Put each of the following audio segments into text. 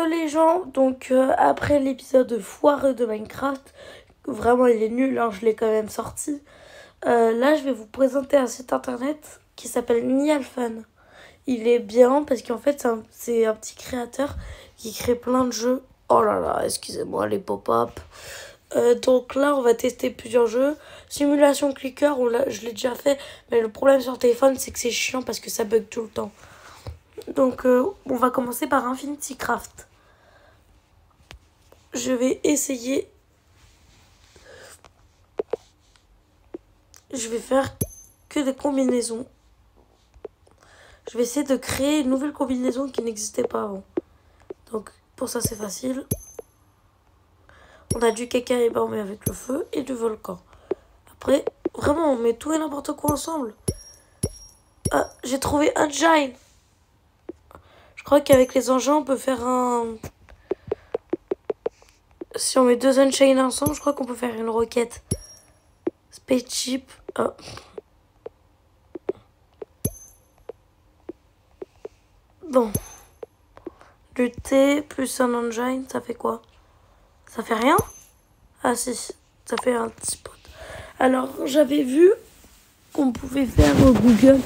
Les gens, donc après l'épisode foireux de Minecraft, vraiment il est nul, hein, je l'ai quand même sorti. Là, je vais vous présenter un site internet qui s'appelle Nialfun. Il est bien parce qu'en fait, c'est un petit créateur qui crée plein de jeux. Oh là là, excusez-moi les pop-up. Donc là, on va tester plusieurs jeux. Simulation clicker, je l'ai déjà fait, mais le problème sur téléphone, c'est que c'est chiant parce que ça bug tout le temps. Donc, on va commencer par Infinity Craft. Je vais essayer. Je vais faire que des combinaisons. Je vais essayer de créer une nouvelle combinaison qui n'existait pas avant. Donc, pour ça, c'est facile. On a du caca et ben on met avec le feu et du volcan. Après, vraiment, on met tout et n'importe quoi ensemble. Ah, j'ai trouvé un giant. Je crois qu'avec les engins, on peut faire un... Si on met deux Unchained ensemble, je crois qu'on peut faire une roquette. Spaceship. Oh. Bon. Du T plus un engine, ça fait quoi? Ça fait rien? Ah si, ça fait un petit pot. Alors, j'avais vu qu'on pouvait faire Google,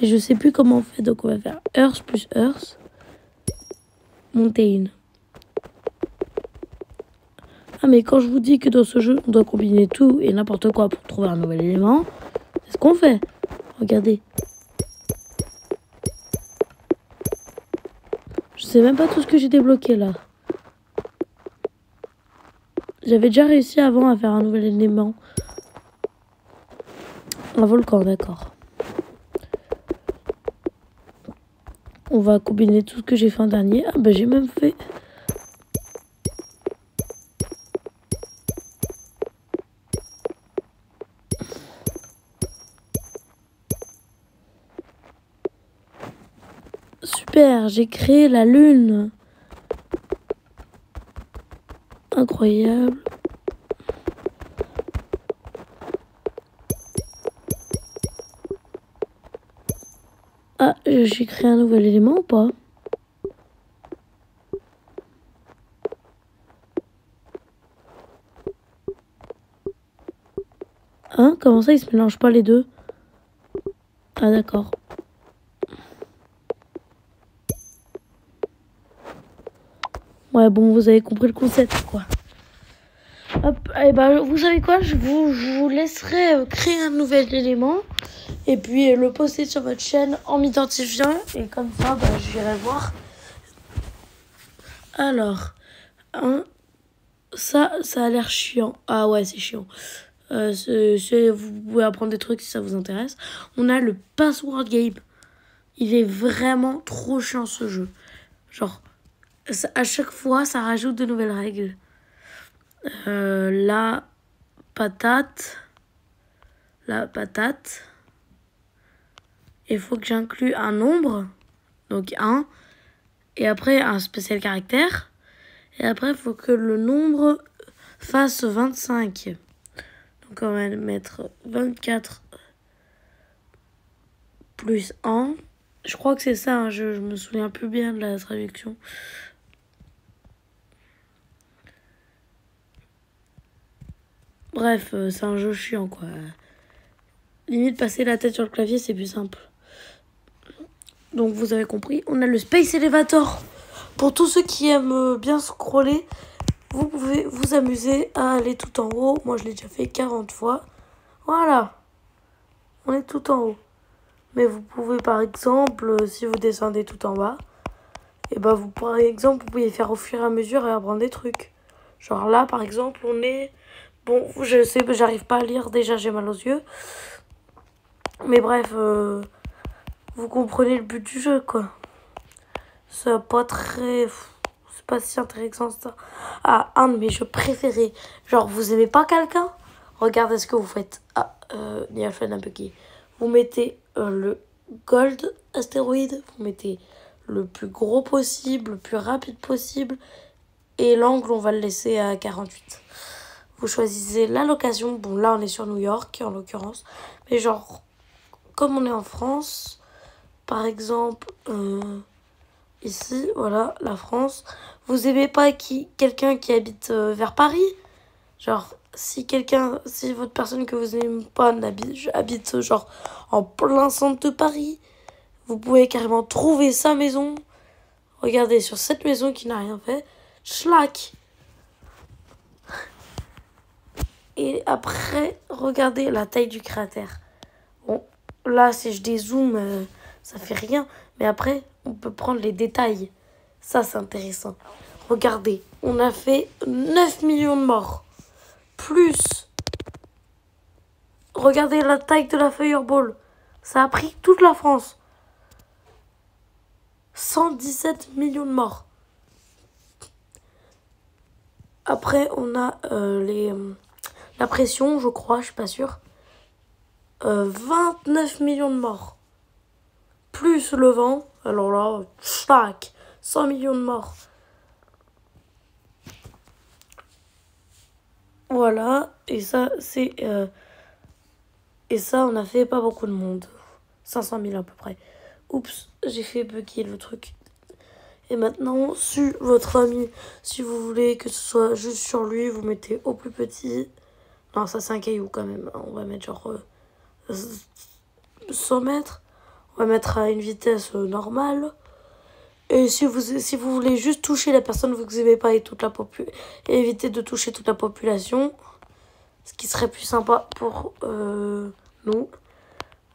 mais je sais plus comment on fait. Donc, on va faire Earth plus Earth. Mountain. Ah, mais quand je vous dis que dans ce jeu, on doit combiner tout et n'importe quoi pour trouver un nouvel élément, c'est ce qu'on fait. Regardez. Je sais même pas tout ce que j'ai débloqué là. J'avais déjà réussi avant à faire un nouvel élément. Un volcan, d'accord. On va combiner tout ce que j'ai fait en dernier. Ah bah j'ai même fait... Super, j'ai créé la lune. Incroyable. Ah, j'ai créé un nouvel élément ou pas? Hein? Comment ça, ils se mélangent pas les deux? Ah d'accord. Ouais, bon, vous avez compris le concept, quoi. Hop, et bah, vous savez quoi? Je vous laisserai créer un nouvel élément. Et puis le poster sur votre chaîne en m'identifiant. Et comme ça, bah, j'irai voir. Alors, ça a l'air chiant. Ah ouais, c'est chiant. Vous pouvez apprendre des trucs si ça vous intéresse. On a le Password Game. Il est vraiment trop chiant ce jeu. Genre, à chaque fois, ça rajoute de nouvelles règles. La patate. Il faut que j'inclue un nombre. Donc 1. Et après, un spécial caractère. Et après, il faut que le nombre fasse 25. Donc, on va mettre 24 plus 1. Je crois que c'est ça, hein, je me souviens plus bien de la traduction. Bref, c'est un jeu chiant, quoi. Limite, passer la tête sur le clavier, c'est plus simple. Donc, vous avez compris, on a le Space Elevator. Pour tous ceux qui aiment bien scroller, vous pouvez vous amuser à aller tout en haut. Moi, je l'ai déjà fait 40 fois. Voilà. On est tout en haut. Mais vous pouvez, par exemple, si vous descendez tout en bas, et ben vous, par exemple, vous pouvez faire au fur et à mesure et apprendre des trucs. Genre là, par exemple, on est... Bon, je sais, j'arrive pas à lire. Déjà, j'ai mal aux yeux. Mais bref, vous comprenez le but du jeu, quoi. C'est pas très... C'est pas si intéressant, ça. Ah, un de mes jeux préférés. Genre, vous aimez pas quelqu'un? Regardez ce que vous faites. Ah, Nialfun un peu qui. Vous mettez le gold astéroïde. Vous mettez le plus gros possible, le plus rapide possible. Et l'angle, on va le laisser à 48. Vous choisissez la location. Bon, là, on est sur New York, en l'occurrence. Mais genre, comme on est en France, par exemple, ici, voilà, la France. Vous aimez pas quelqu'un qui habite vers Paris? Genre, si votre personne que vous aimez pas habite genre en plein centre de Paris, vous pouvez carrément trouver sa maison. Regardez, sur cette maison qui n'a rien fait, schlack. Et après, regardez la taille du cratère. Bon, là, si je dézoome, ça fait rien. Mais après, on peut prendre les détails. Ça, c'est intéressant. Regardez, on a fait 9 millions de morts. Plus, regardez la taille de la Fireball. Ça a pris toute la France. 117 millions de morts. Après, on a la pression, je crois, je suis pas sûre. 29 millions de morts. Plus le vent, alors là, 100 millions de morts. Voilà, et ça, et ça, on a fait pas beaucoup de monde. 500 000 à peu près. Oups, j'ai fait bugger le truc. Et maintenant, sur votre ami, si vous voulez que ce soit juste sur lui, vous mettez au plus petit. Non, ça c'est un caillou quand même. On va mettre genre 100 mètres. On va mettre à une vitesse normale. Et si vous voulez juste toucher la personne que vous n'aimez pas et et éviter de toucher toute la population, ce qui serait plus sympa pour nous.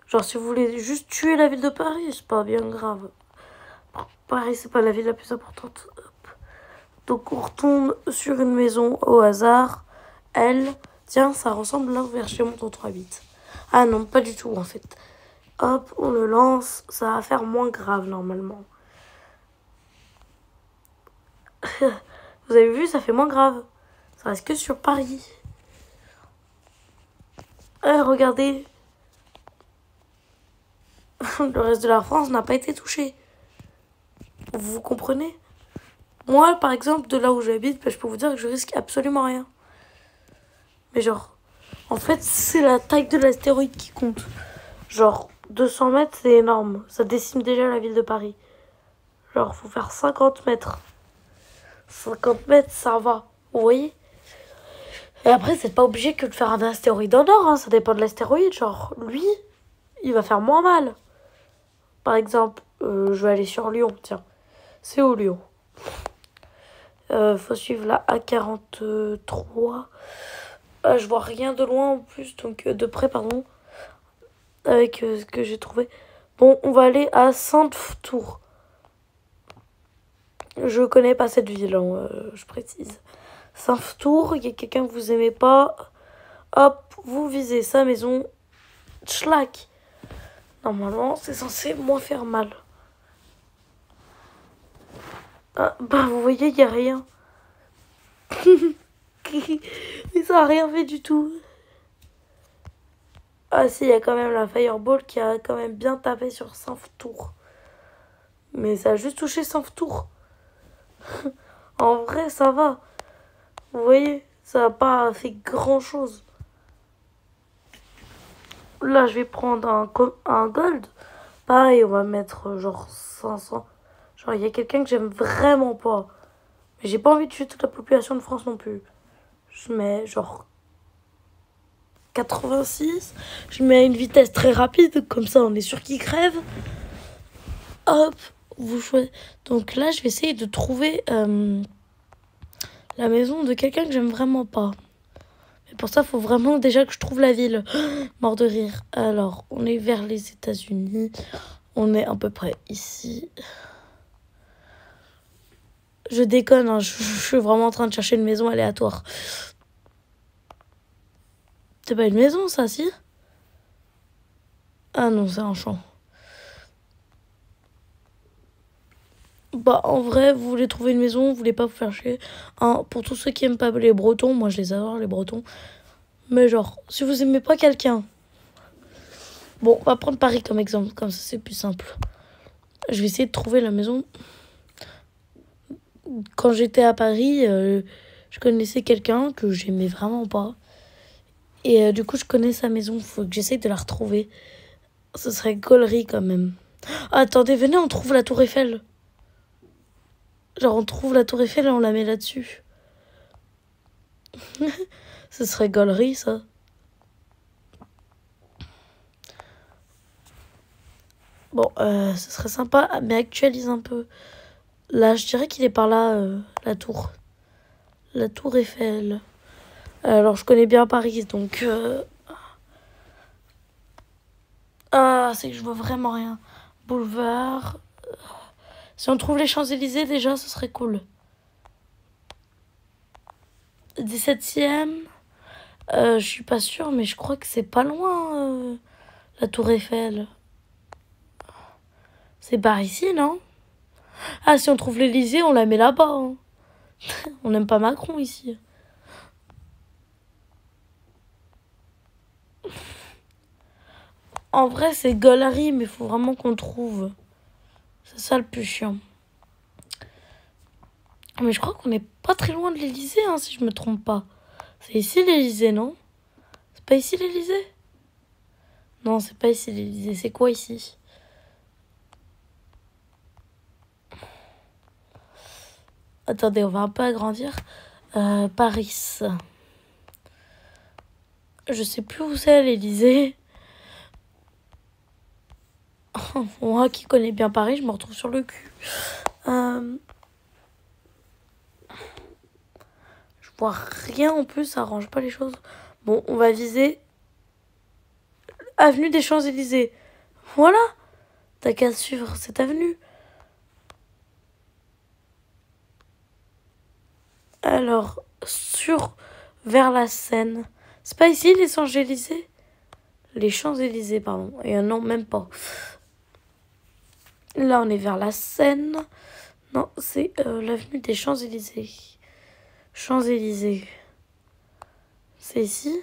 Genre si vous voulez juste tuer la ville de Paris, c'est pas bien grave. Paris, c'est pas la ville la plus importante. Hop. Donc on retourne sur une maison au hasard. Elle, tiens, ça ressemble là vers chez mon tonton habite. Ah non, pas du tout en fait. Hop, on le lance, ça va faire moins grave normalement. Vous avez vu, ça fait moins grave. Ça reste que sur Paris. Regardez. Le reste de la France n'a pas été touché. Vous comprenez? Moi, par exemple, de là où j'habite, je peux vous dire que je risque absolument rien. Mais genre, en fait, c'est la taille de l'astéroïde qui compte. Genre, 200 mètres, c'est énorme. Ça décime déjà la ville de Paris. Genre, faut faire 50 mètres. 50 mètres, ça va. Vous voyez? Et après, c'est pas obligé que de faire un astéroïde en or. Hein. Ça dépend de l'astéroïde. Genre, lui, il va faire moins mal. Par exemple, je vais aller sur Lyon. Tiens, c'est où Lyon? Faut suivre la A43. Je vois rien de loin en plus, donc de près, pardon. Avec ce que j'ai trouvé. Bon, on va aller à Sainte-Tour. Je connais pas cette ville, hein, je précise. Sainte-Tour, il y a quelqu'un que vous aimez pas. Hop, vous visez sa maison. Tchlac. Normalement, c'est censé moins faire mal. Ah, bah, vous voyez, il n'y a rien. Mais ça a rien fait du tout. Ah si, il y a quand même la Fireball qui a quand même bien tapé sur Sainte-Tour. Mais ça a juste touché Sainte-Tour. En vrai, ça va. Vous voyez, ça n'a pas fait grand-chose. Là, je vais prendre un gold. Pareil, on va mettre genre 500. Genre, il y a quelqu'un que j'aime vraiment pas. Mais j'ai pas envie de tuer toute la population de France non plus. Je mets genre 86. Je mets à une vitesse très rapide. Comme ça, on est sûr qu'il crève. Hop, vous choisissez. Donc là, je vais essayer de trouver la maison de quelqu'un que j'aime vraiment pas. Mais pour ça, il faut vraiment déjà que je trouve la ville. Mort de rire. Alors, on est vers les États-Unis. On est à peu près ici. Je déconne, hein, je suis vraiment en train de chercher une maison aléatoire. C'est pas une maison, ça, si? Ah non, c'est un champ. Bah, en vrai, vous voulez trouver une maison, vous voulez pas vous faire chier. Hein, pour tous ceux qui aiment pas les Bretons, moi je les adore, les Bretons. Mais genre, si vous aimez pas quelqu'un... Bon, on va prendre Paris comme exemple, comme ça c'est plus simple. Je vais essayer de trouver la maison. Quand j'étais à Paris, je connaissais quelqu'un que j'aimais vraiment pas. Et du coup, je connais sa maison. Faut que j'essaye de la retrouver. Ce serait gaulerie quand même. Ah, attendez, venez, on trouve la Tour Eiffel. Genre, on trouve la tour Eiffel et on la met là-dessus. Ce serait gaulerie, ça. Bon, ce serait sympa, mais actualise un peu. Là, je dirais qu'il est par là, la tour. La tour Eiffel. Alors, je connais bien Paris, donc... Ah, c'est que je vois vraiment rien. Boulevard. Si on trouve les Champs-Élysées, déjà, ce serait cool. 17e. Je suis pas sûre, mais je crois que c'est pas loin, la tour Eiffel. C'est par ici, non? Ah, si on trouve l'Élysée, on la met là-bas. Hein. On n'aime pas Macron, ici. En vrai, c'est gaulerie, mais il faut vraiment qu'on trouve. C'est ça le plus chiant. Mais je crois qu'on n'est pas très loin de l'Élysée, hein, si je me trompe pas. C'est ici l'Élysée, non? C'est pas ici l'Élysée? Non, c'est pas ici l'Élysée. C'est quoi ici? Attendez, on va un peu agrandir. Paris. Je sais plus où c'est l'Élysée. Moi qui connais bien Paris, je me retrouve sur le cul. Je vois rien en plus, ça arrange pas les choses. Bon, on va viser avenue des Champs-Élysées. Voilà, t'as qu'à suivre cette avenue. Alors, vers la Seine. C'est pas ici les Champs-Élysées? Les Champs-Élysées, pardon. Et non, même pas. Là, on est vers la Seine. Non, c'est l'avenue des Champs-Élysées. Champs-Élysées. C'est ici?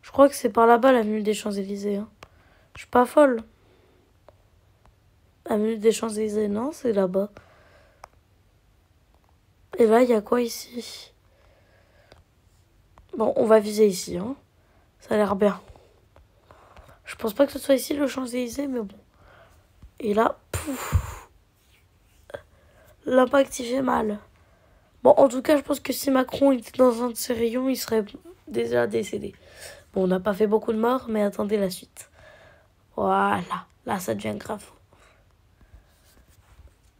Je crois que c'est par là-bas l'avenue des Champs-Élysées. Hein. Je suis pas folle. Avenue des Champs-Élysées, non, c'est là-bas. Et là, il y a quoi ici? Bon, on va viser ici. Hein. Ça a l'air bien. Je pense pas que ce soit ici le Champs-Élysées, mais bon. Et là, pouf. L'impact, il fait mal. Bon, en tout cas, je pense que si Macron était dans un de ces rayons, il serait déjà décédé. Bon, on n'a pas fait beaucoup de morts, mais attendez la suite. Voilà. Là, ça devient grave.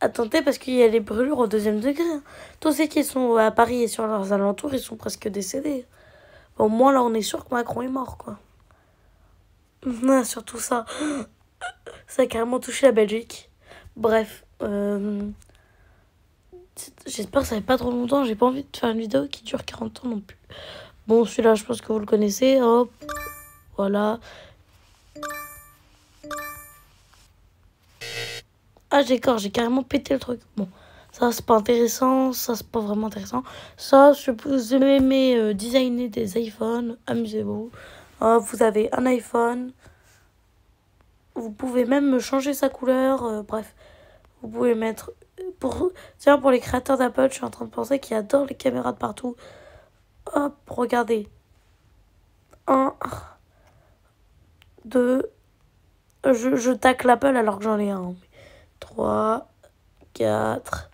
Attendez, parce qu'il y a les brûlures au 2e degré. Hein. Tous ceux qui sont à Paris et sur leurs alentours, ils sont presque décédés. Bon, au moins, là, on est sûr que Macron est mort, quoi. Surtout ça. Ça a carrément touché la Belgique. Bref. J'espère que ça fait pas trop longtemps. J'ai pas envie de faire une vidéo qui dure 40 ans non plus. Bon, celui-là, je pense que vous le connaissez. Hop. Voilà. Ah, j'ai carrément pété le truc. Bon, ça, c'est pas intéressant. Ça, c'est pas vraiment intéressant. Ça, si vous aimez designer des iPhones, amusez-vous. Vous avez un iPhone. Vous pouvez même changer sa couleur. Bref, vous pouvez mettre... pour les créateurs d'Apple, je suis en train de penser qu'ils adorent les caméras de partout. Hop, regardez. 1, 2... Je tacle l'Apple alors que j'en ai un. 3, 4...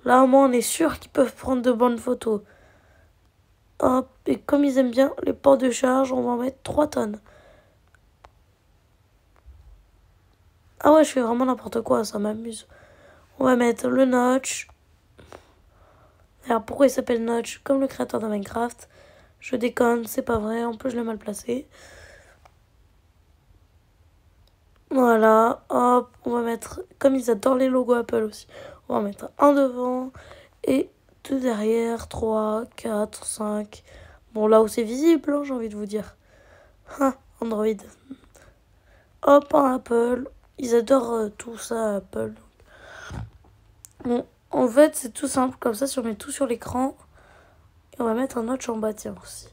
Là, au moins, on est sûr qu'ils peuvent prendre de bonnes photos. Hop, et comme ils aiment bien les ports de charge, on va en mettre 3 tonnes. Ah ouais, je fais vraiment n'importe quoi, ça m'amuse. On va mettre le notch. Alors, pourquoi il s'appelle notch? Comme le créateur de Minecraft. Je déconne, c'est pas vrai, en plus je l'ai mal placé. Voilà, hop, on va mettre, comme ils adorent les logos Apple aussi, on va mettre un devant et 2 derrière, 3, 4, 5. Bon, là où c'est visible, hein, j'ai envie de vous dire. Android. Hop, un Apple. Ils adorent tout ça, Apple. Bon, en fait, c'est tout simple. Comme ça, si on met tout sur l'écran, et on va mettre un notch en bas, tiens, aussi.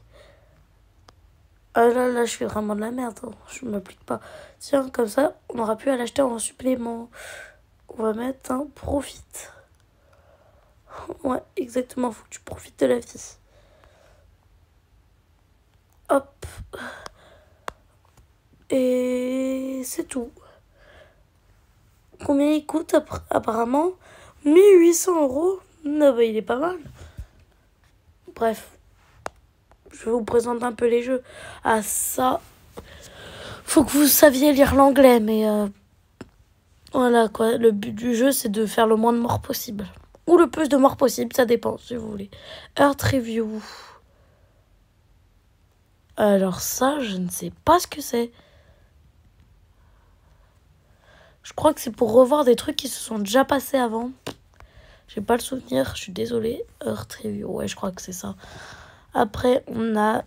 Ah là, je fais vraiment de la merde. Hein. Je ne m'applique pas. Tiens, comme ça, on aura pu à l'acheter en supplément. On va mettre un profit. Ouais, exactement. Faut que tu profites de la vie. Hop. Et c'est tout. Combien il coûte apparemment 1 800 €. Non, bah, il est pas mal. Bref, je vous présente un peu les jeux. Ah, ça, faut que vous saviez lire l'anglais, mais voilà quoi. Le but du jeu, c'est de faire le moins de morts possible. Ou le plus de morts possible, ça dépend si vous voulez. Earth Review. Alors ça, je ne sais pas ce que c'est. Je crois que c'est pour revoir des trucs qui se sont déjà passés avant. J'ai pas le souvenir, je suis désolée. Earth Review, ouais, je crois que c'est ça. Après, on a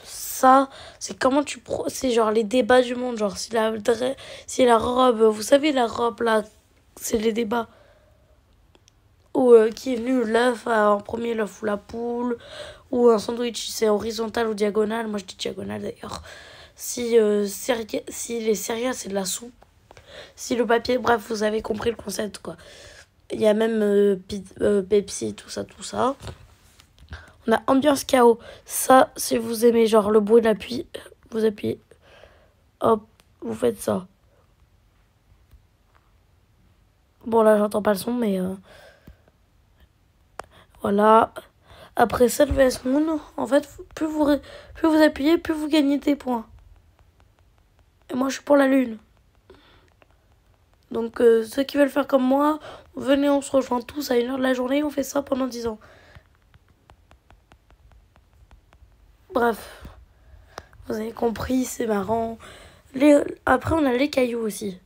ça. C'est comment c'est genre les débats du monde. Genre, si la robe, vous savez, la robe là, c'est les débats. Ou qui est venu, l'œuf en premier, l'œuf ou la poule. Ou un sandwich, c'est horizontal ou diagonal. Moi, je dis diagonal d'ailleurs. Si les céréales, c'est de la soupe. Si le papier, bref, vous avez compris le concept, quoi. Il y a même Pepsi, tout ça, tout ça. On a ambiance chaos. Ça, si vous aimez genre le bruit de la pluie, vous appuyez. Hop, vous faites ça. Bon, là, j'entends pas le son, mais voilà. Après Self Moon, en fait, plus vous appuyez, plus vous gagnez des points. Et moi, je suis pour la lune. Donc, ceux qui veulent faire comme moi, venez, on se rejoint tous à 1h de la journée, on fait ça pendant 10 ans. Bref, vous avez compris, c'est marrant. Après, on a les cailloux aussi.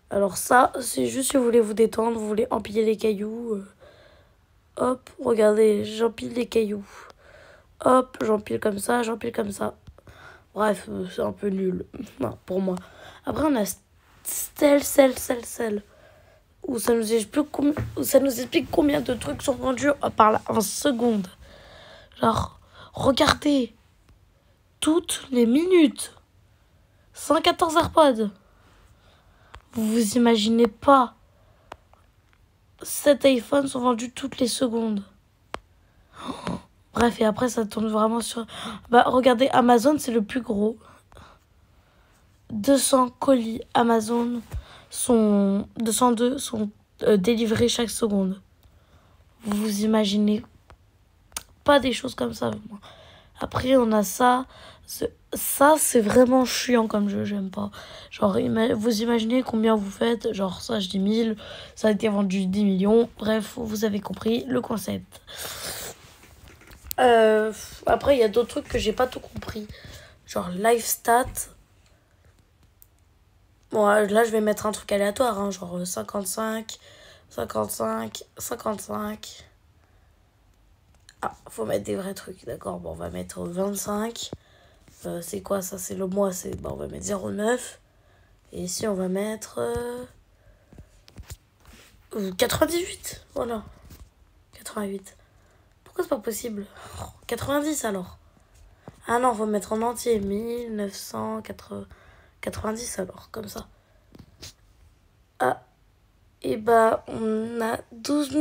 Alors ça, c'est juste si vous voulez vous détendre, vous voulez empiler les cailloux. Hop, regardez, j'empile les cailloux. Hop, j'empile comme ça, j'empile comme ça. Bref, c'est un peu nul pour moi. Après, on a Stel. Où ça nous explique combien de trucs sont vendus par là en secondes. Genre, regardez, toutes les minutes. 114 AirPods. Vous vous imaginez pas. 7 iPhones sont vendus toutes les secondes. Bref, et après, ça tourne vraiment sur... Bah, regardez, Amazon, c'est le plus gros. 200 colis Amazon 202 sont délivrés chaque seconde. Vous vous imaginez pas des choses comme ça. Après, on a ça. Ça, c'est vraiment chiant comme jeu, j'aime pas. Genre, vous imaginez combien vous faites. Genre, ça, je dis 1000. Ça a été vendu 10 millions. Bref, vous avez compris le concept. Après, il y a d'autres trucs que j'ai pas tout compris. Genre, live stat. Bon, là, je vais mettre un truc aléatoire. Hein, genre 55. Ah, faut mettre des vrais trucs, d'accord. Bon, on va mettre 25. C'est quoi ça? C'est le mois. On va mettre 09. Et ici, on va mettre 98. Voilà. 88. Pourquoi c'est pas possible? 90 alors. Ah non, faut mettre en entier. 1990 alors, comme ça. Ah. Et bah, on a 12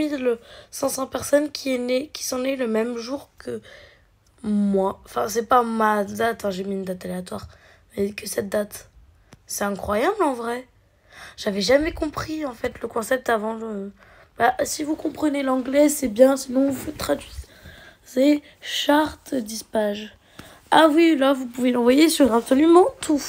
500 personnes qui sont nées le même jour que moi. Enfin, c'est pas ma date, hein, j'ai mis une date aléatoire. Mais que cette date. C'est incroyable en vrai. J'avais jamais compris en fait le concept avant le... Bah, si vous comprenez l'anglais, c'est bien, sinon vous traduisez. C'est charte 10 pages. Ah oui, là, vous pouvez l'envoyer sur absolument tout.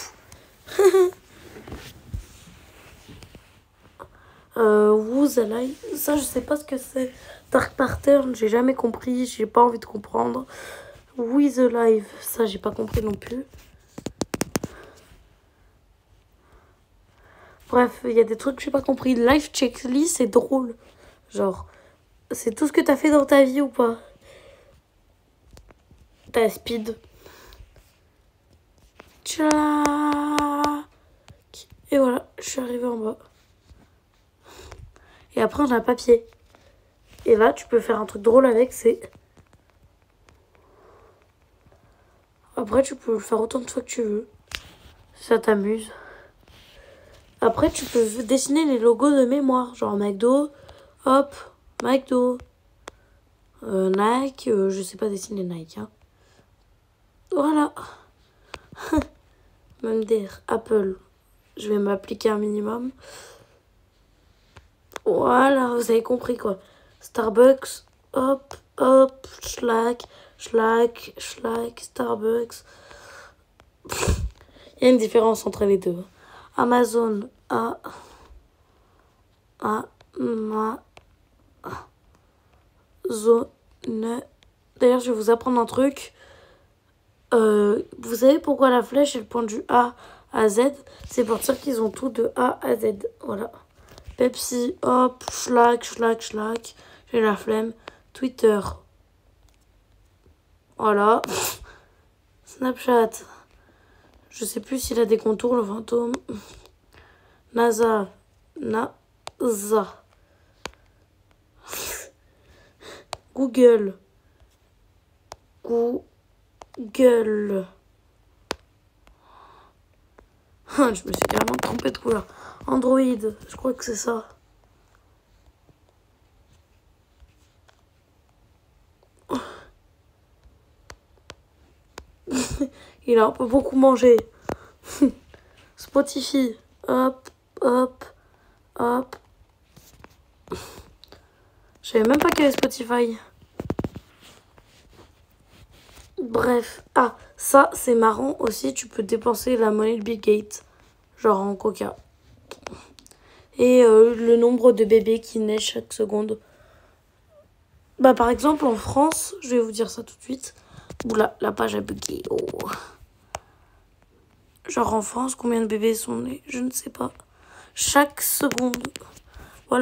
Who's Alive, ça je sais pas ce que c'est. Dark Pattern, j'ai jamais compris, j'ai pas envie de comprendre. With Alive, ça j'ai pas compris non plus. Bref, il y a des trucs que j'ai pas compris. Life checklist, c'est drôle. Genre, c'est tout ce que t'as fait dans ta vie ou pas? T'as speed. Tchala. Et voilà, je suis arrivée en bas. Et après, on a un papier. Et là, tu peux faire un truc drôle avec, c'est... Après, tu peux le faire autant de fois que tu veux. Si ça t'amuse. Après, tu peux dessiner les logos de mémoire. Genre McDo, hop, McDo. Nike, je sais pas dessiner Nike. Hein. Voilà. Même dire Apple, je vais m'appliquer un minimum. Voilà, vous avez compris quoi. Starbucks, hop, hop, schlag, schlag, schlag, Starbucks. Il y a une différence entre les deux. Amazon, Amazon. D'ailleurs, je vais vous apprendre un truc. Vous savez pourquoi la flèche, elle pointe du A à Z? C'est pour dire qu'ils ont tout de A à Z. Voilà. Pepsi, hop, schlag, schlag, schlag. J'ai la flemme. Twitter. Voilà. Snapchat. Je sais plus s'il a des contours, le fantôme. NASA. NASA. Google. Google. Je me suis carrément trompée de couleur. Android, je crois que c'est ça. Il a un peu beaucoup mangé. Spotify. Hop, hop, hop. Je savais même pas qu'il y avait Spotify. Bref. Ah, ça, c'est marrant aussi. Tu peux dépenser la monnaie de Bill Gates. Genre en coca. Et le nombre de bébés qui naissent chaque seconde. Bah, par exemple, en France, je vais vous dire ça tout de suite. Oula, la page a bugué. Oh. Genre en France, combien de bébés sont nés? Je ne sais pas. Chaque seconde.